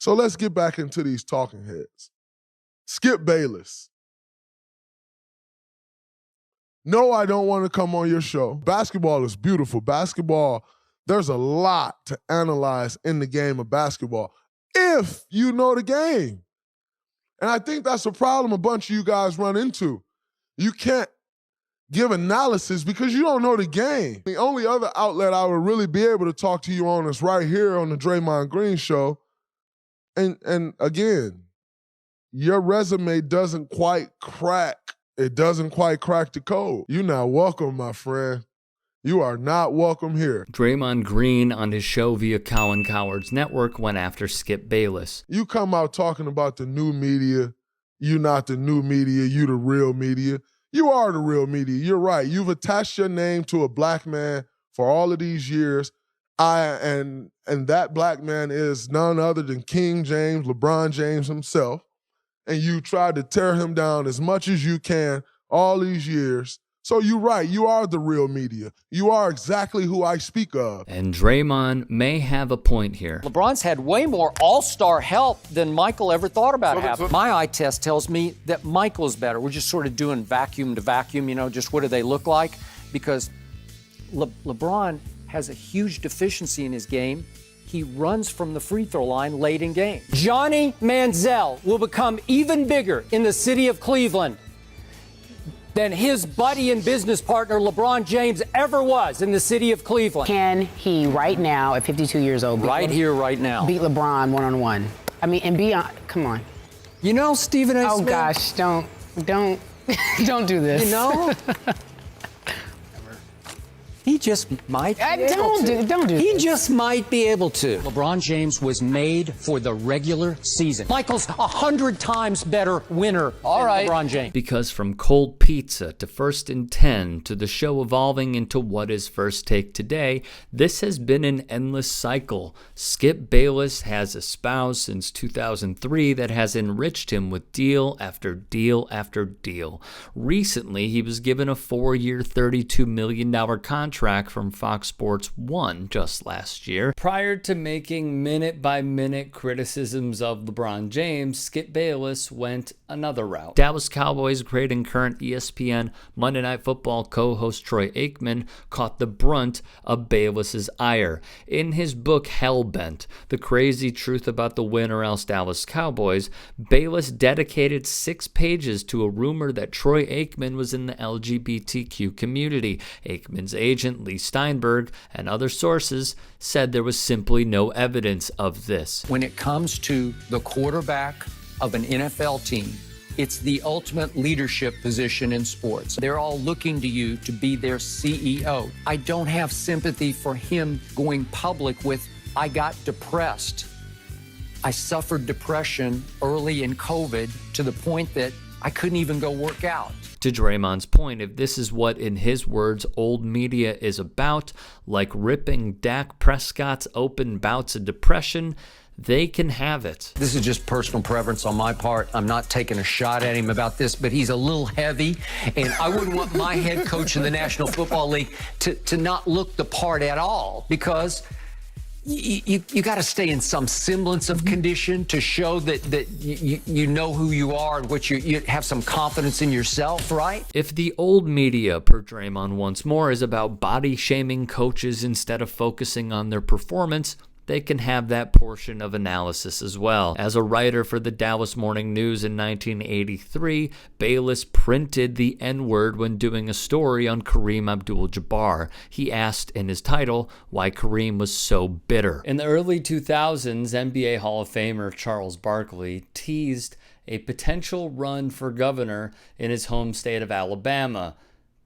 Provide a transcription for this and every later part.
So let's get back into these talking heads. Skip Bayless. No, I don't want to come on your show. Basketball is beautiful. Basketball, there's a lot to analyze in the game of basketball if you know the game. And I think that's a problem a bunch of you guys run into. You can't give analysis because you don't know the game. The only other outlet I would really be able to talk to you on is right here on the Draymond Green show. And again, your resume doesn't quite crack. It doesn't quite crack the code. You're not welcome, my friend. You are not welcome here. Draymond Green on his show via Cowan Cowards Network went after Skip Bayless. You come out talking about the new media. You're not the new media. You the real media. You are the real media. You're right. You've attached your name to a black man for all of these years. And that black man is none other than King James, LeBron James himself. And you tried to tear him down as much as you can all these years. So you're right. You are the real media. You are exactly who I speak of. And Draymond may have a point here. LeBron's had way more all-star help than Michael ever thought about having. My eye test tells me that Michael's better. We're just sort of doing vacuum to vacuum, just what do they look like? Because LeBron has a huge deficiency in his game. He runs from the free throw line late in game. Johnny Manziel will become even bigger in the city of Cleveland than his buddy and business partner LeBron James ever was in the city of Cleveland. Can he right now at 52 years old right here, right now, beat LeBron one-on-one? I mean, and beyond, come on. Stephen A. Smith. Oh gosh, don't do this. He just might be don't do He this. just might be able to. LeBron James was made for the regular season. Michael's 100 times better winner than LeBron James. Because from cold pizza to First and 10 to the show evolving into what is First Take today, this has been an endless cycle. Skip Bayless has espoused since 2003 that has enriched him with deal after deal after deal. Recently, he was given a 4-year, $32 million contract from Fox Sports 1 just last year. Prior to making minute-by-minute criticisms of LeBron James, Skip Bayless went another route. Dallas Cowboys great and current ESPN Monday Night Football co-host Troy Aikman caught the brunt of Bayless's ire. In his book Hellbent, The Crazy Truth About the Win or Else Dallas Cowboys, Bayless dedicated 6 pages to a rumor that Troy Aikman was in the LGBTQ community. Aikman's agent, Lee Steinberg, and other sources said there was simply no evidence of this. When it comes to the quarterback of an NFL team, it's the ultimate leadership position in sports. They're all looking to you to be their CEO. I don't have sympathy for him going public with, I got depressed. I suffered depression early in COVID to the point that I couldn't even go work out. To Draymond's point, if this is what, in his words, old media is about, like ripping Dak Prescott's open bouts of depression, they can have it. This is just personal preference on my part. I'm not taking a shot at him about this, but he's a little heavy, and I wouldn't want my head coach in the National Football League to not look the part at all, because you got to stay in some semblance of condition to show that you know who you are and what you have some confidence in yourself, right? If the old media, per Draymond once more, is about body-shaming coaches instead of focusing on their performance, they can have that portion of analysis as well. As a writer for the Dallas Morning News in 1983, Bayless printed the N-word when doing a story on Kareem Abdul-Jabbar. He asked in his title why Kareem was so bitter. In the early 2000s, NBA Hall of Famer Charles Barkley teased a potential run for governor in his home state of Alabama.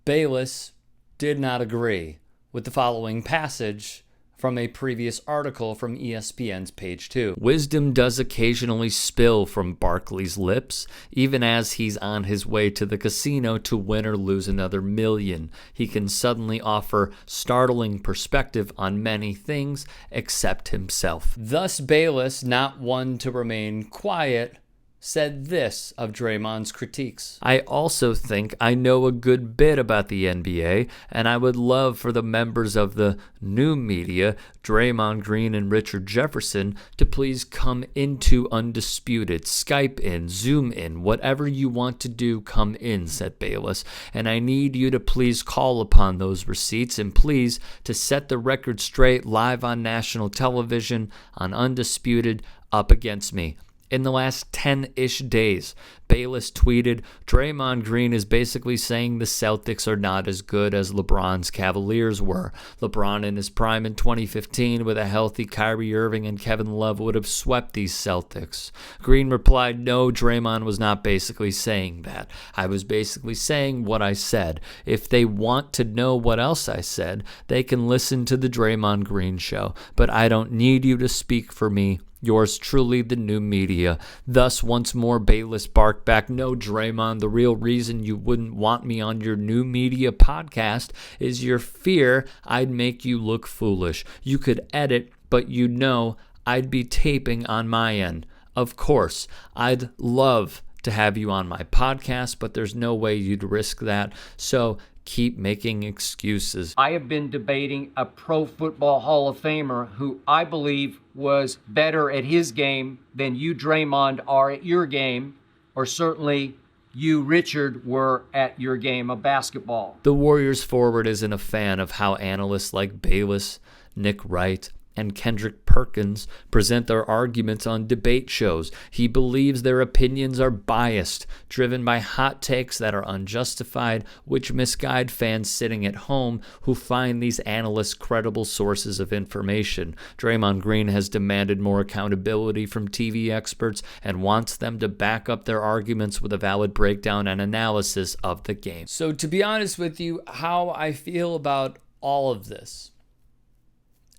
Bayless did not agree with the following passage from a previous article from ESPN's Page 2. Wisdom does occasionally spill from Barkley's lips, even as he's on his way to the casino to win or lose another million. He can suddenly offer startling perspective on many things except himself. Thus Bayless, not one to remain quiet, said this of Draymond's critiques. I also think I know a good bit about the NBA, and I would love for the members of the new media, Draymond Green and Richard Jefferson, to please come into Undisputed. Skype in, Zoom in, whatever you want to do, come in, said Bayless. And I need you to please call upon those receipts and please to set the record straight live on national television on Undisputed up against me. In the last 10-ish days, Bayless tweeted, Draymond Green is basically saying the Celtics are not as good as LeBron's Cavaliers were. LeBron in his prime in 2015 with a healthy Kyrie Irving and Kevin Love would have swept these Celtics. Green replied, no, Draymond was not basically saying that. I was basically saying what I said. If they want to know what else I said, they can listen to the Draymond Green show. But I don't need you to speak for me. Yours truly, the new media. Thus, once more, Bayless barked back, no, Draymond, the real reason you wouldn't want me on your new media podcast is your fear I'd make you look foolish. You could edit, but you know I'd be taping on my end. Of course, I'd love to have you on my podcast, but there's no way you'd risk that. So keep making excuses. I have been debating a Pro Football Hall of Famer who I believe was better at his game than you, Draymond, are at your game, or certainly you, Richard, were at your game of basketball. The Warriors forward isn't a fan of how analysts like Bayless, Nick Wright, and Kendrick Perkins present their arguments on debate shows. He believes their opinions are biased, driven by hot takes that are unjustified, which misguide fans sitting at home who find these analysts credible sources of information. Draymond Green has demanded more accountability from TV experts and wants them to back up their arguments with a valid breakdown and analysis of the game. So to be honest with you, how I feel about all of this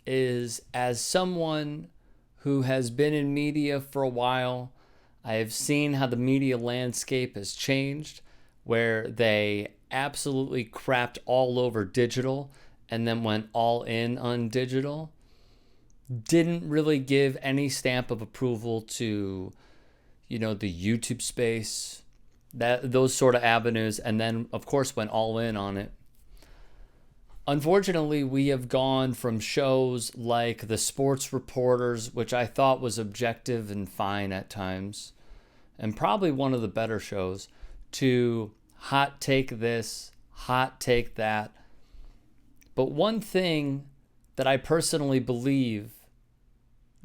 is, as someone who has been in media for a while, I have seen how the media landscape has changed, where they absolutely crapped all over digital and then went all in on digital. Didn't really give any stamp of approval to, the YouTube space, those sort of avenues, and then, of course, went all in on it. Unfortunately, we have gone from shows like The Sports Reporters, which I thought was objective and fine at times, and probably one of the better shows, to hot take this, hot take that. But one thing that I personally believe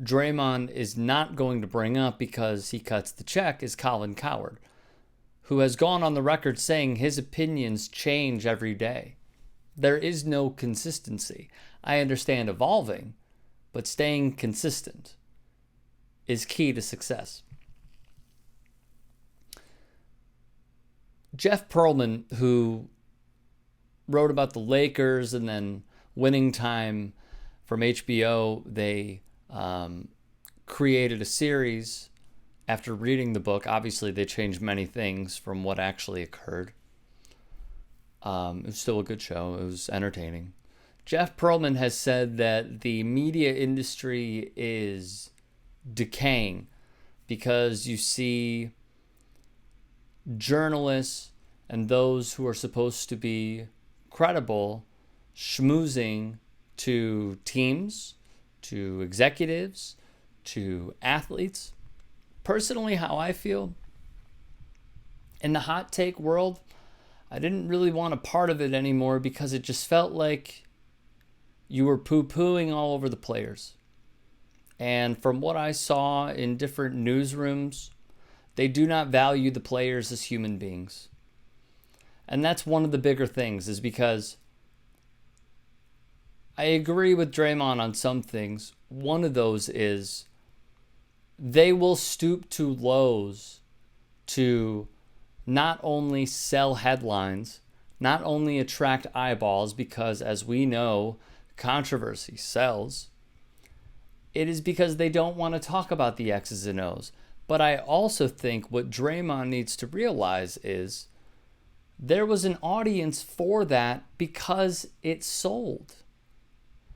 Draymond is not going to bring up because he cuts the check is Colin Cowherd, who has gone on the record saying his opinions change every day. There is no consistency. I understand evolving, but staying consistent is key to success. Jeff Pearlman, who wrote about the Lakers and then Winning Time from HBO, they created a series after reading the book. Obviously, they changed many things from what actually occurred. It was still a good show. It was entertaining. Jeff Pearlman has said that the media industry is decaying because you see journalists and those who are supposed to be credible schmoozing to teams, to executives, to athletes. Personally, how I feel in the hot take world, I didn't really want a part of it anymore because it just felt like you were poo-pooing all over the players. And from what I saw in different newsrooms, they do not value the players as human beings. And that's one of the bigger things, is because I agree with Draymond on some things. One of those is they will stoop to lows to not only sell headlines, not only attract eyeballs, because as we know, controversy sells. It is because they don't want to talk about the X's and O's. But I also think what Draymond needs to realize is there was an audience for that because it sold.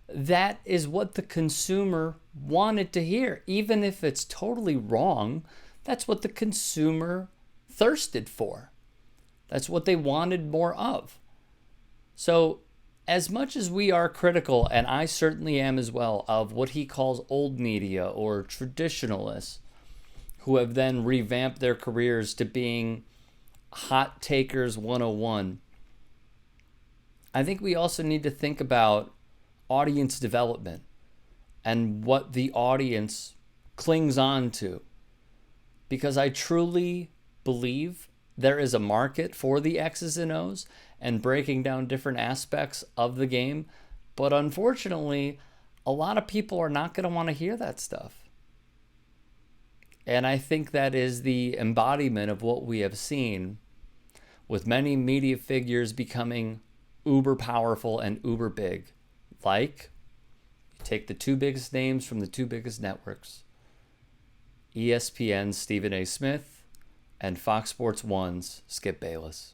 That is what the consumer wanted to hear. Even if it's totally wrong, That's what the consumer thirsted for. That's what they wanted more of. So as much as we are critical, and I certainly am as well, of what he calls old media or traditionalists who have then revamped their careers to being hot takers 101, I think we also need to think about audience development and what the audience clings on to. Because I truly believe there is a market for the X's and O's and breaking down different aspects of the game. But unfortunately, a lot of people are not going to want to hear that stuff. And I think that is the embodiment of what we have seen with many media figures becoming uber powerful and uber big. Like, you take the two biggest names from the two biggest networks, ESPN's Stephen A. Smith and Fox Sports 1's Skip Bayless.